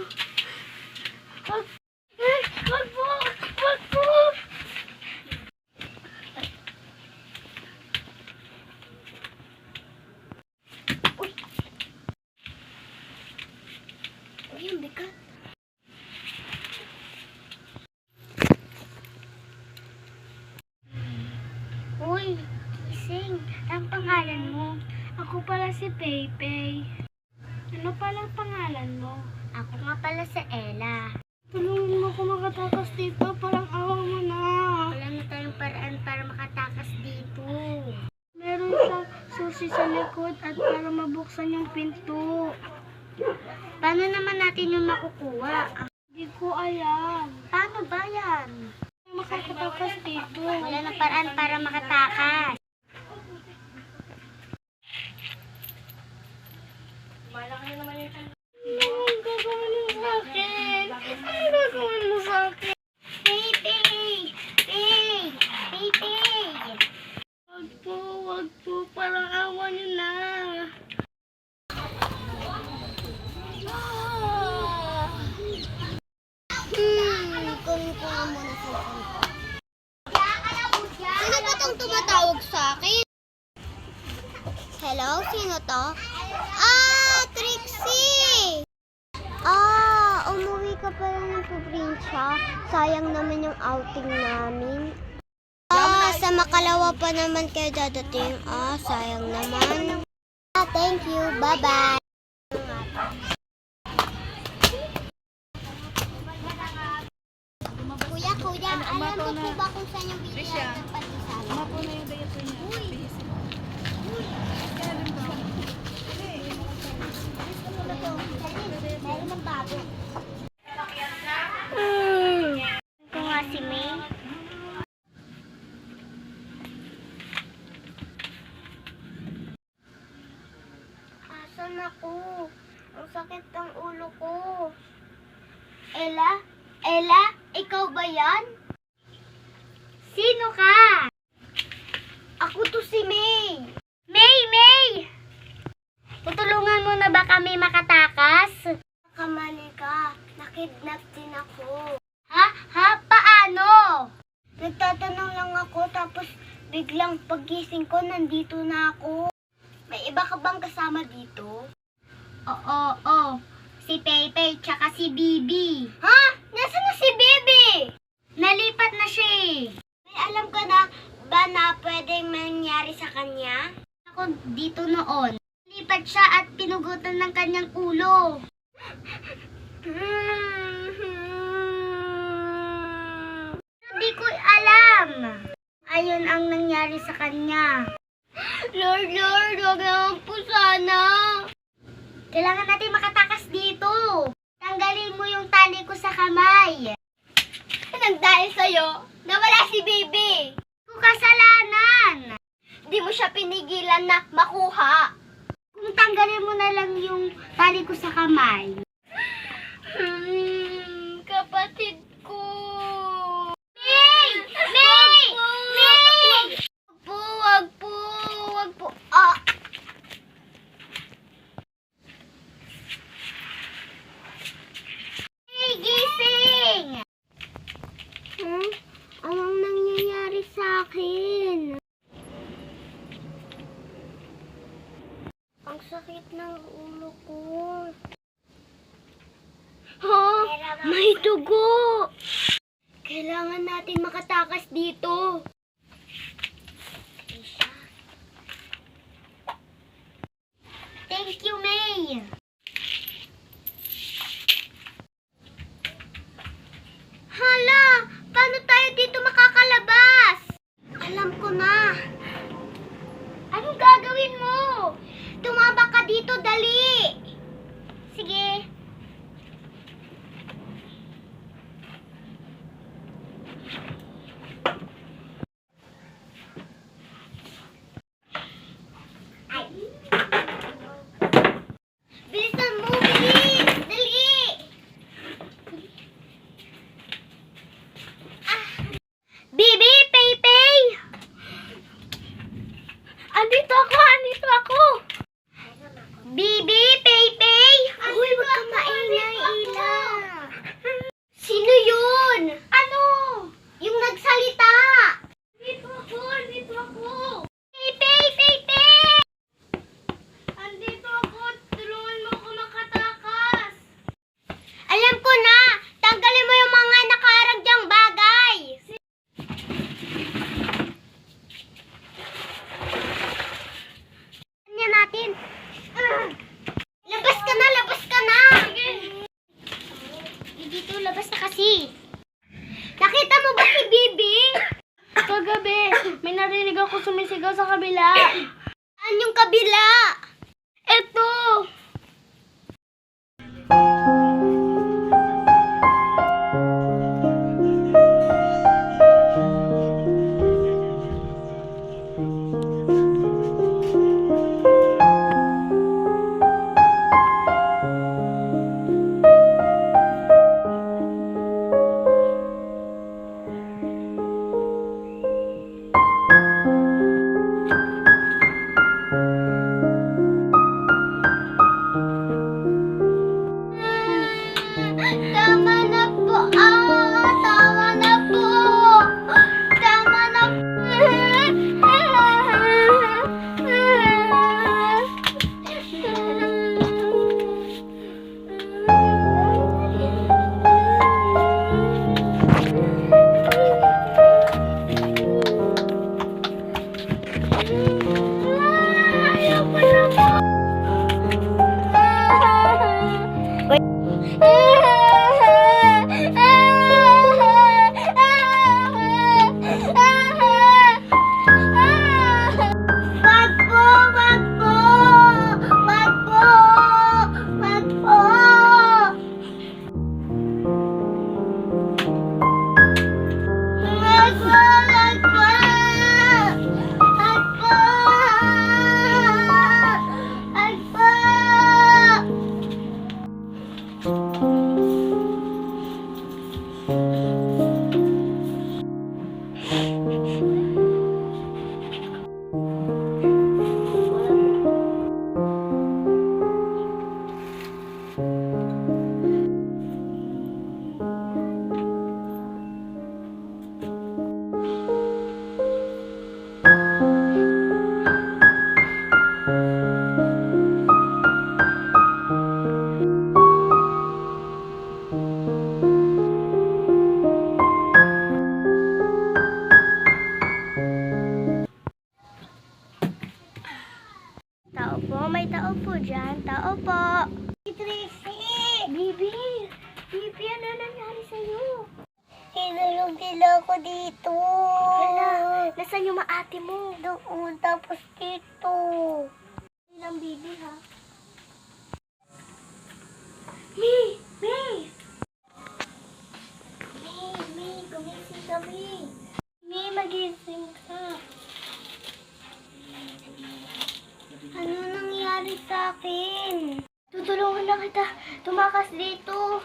Wag po! Wag po! Uy! Uy, ang bigat. Uy, gising. Ang pangalan mo? Ako pala si Peipei. Ano palang pangalan mo? Ako nga pala si Ella. Tulungan mo ako makatakas dito. Parang awang mo na. Wala na tayong paraan para makatakas dito. Meron siyang susi sa likod at para mabuksan yung pinto. Paano naman natin yung makukuha? Hindi ko alam. Paano ba yan? Makakatakas dito. Wala na paraan para makatakas. Malaki naman yung anong gagawin mo sa akin? Anong gagawin mo sa akin? Peipei! Peipei! Wag po. Parang awa niyo na. Kunin ko nga muna sa Sino ba itong tumatawag sa akin? Hello? Sino to? Trixie! Umuwi ka pala ng probinsya. Sayang naman yung outing namin. Sa Makalawa pa naman kayo dadating. Sayang naman. Thank you. Bye-bye. Kuya, alam mo po ba kung saan yung bilihan ng pandesal? Mapo na yung diet niya. Uy! Meron ng babo. Ito nga si May. Asan ako? Ang sakit ng ulo ko. Ella? Ikaw ba yan? Sino ka? Ako to si May. May! Tutulungan mo na ba kami makatakas? Kamali ka. Nakidnap din ako. Ha? Paano? Nagtatanong lang ako tapos biglang pagising ko nandito na ako. May iba ka bang kasama dito? Oo. Si Peipei tsaka si Bibi. Ha? Nasaan na si Bibi? Nalipat na siya eh. May alam ka na ba na pwedeng mangyari sa kanya? Ako dito noon. Nalipat siya at pinugutan ng kanyang ulo. Hindi ko alam. Ayun ang nangyari sa kanya. Lord, wag naman po sana. Kailangan natin makatakas dito. Tanggalin mo yung tali ko sa kamay. Nang dahil sa'yo, nawala si Bibi. Kung kasalanan. Di mo siya pinigilan na makuha. Kung tanggalin mo na lang yung tali ko sa kamay. Kapatid ko. May! Wag po. Hey, gising! Anong nangyayari sa akin? Ang sakit ng ulo ko. May dugo! Kailangan natin makatakas dito. Thank you, May! Hala! Paano tayo dito makakalabas? Alam ko na. Anong gagawin mo? Tumaba ka dito, dali! Sige. kasi? Nakita mo ba si Bibi? Kagabi, may narinig ako sumisigaw sa kabila. Saan yung kabila? Eto! Tama na po. Tama na po. Tama na Ayaw ko na po. Wag po, wag po. Wag po. Wag po. Wag po, wag po. Wag po. Wag po. Tao po, may tao po dyan. Tao po. Tracy! Bibi! Bibi, ano nangyari sa'yo? Hinulog nila ako dito. Hala, nasaan yung maate mo? Doon, tapos dito. Ilang Bibi, ha? May! May! May, gumising ka, May. May, magising ka. Ano nangyari sa akin? Tutulungan na kita. Tumakas dito.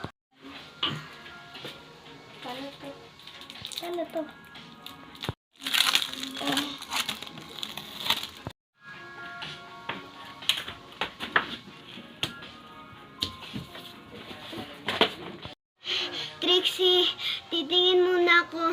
Paano to? Paano to? Trixie, titingin muna ako.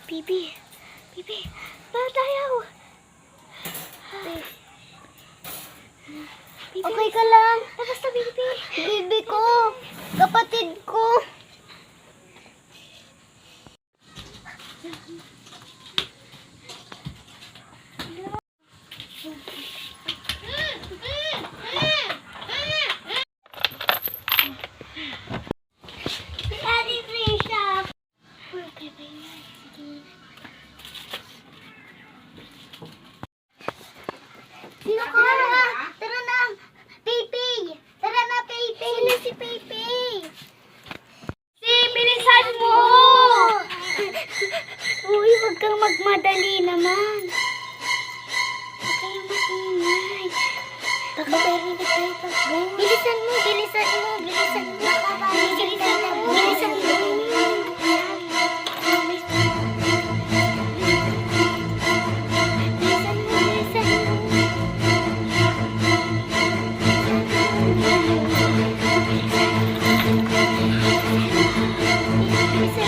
Bibi, Bibi, bakit tayo? Bibi, okay ka lang? Tapos na, Bibi. Bibi ko, kapatid ko. Bilisan mo, bilisan mo, bilisan mo. Bilisan mo, bilisan mo. Bilisan mo, bilisan mo. Bilisan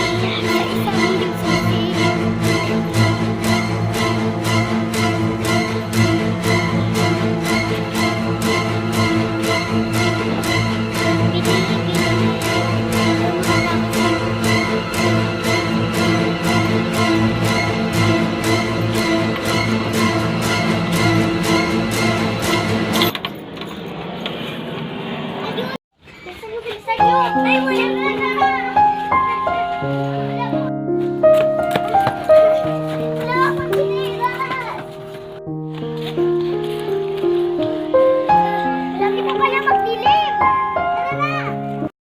mo, bilisan mo, bilisan mo. Bilisan nyo, bilisan nyo. Ay, wala na.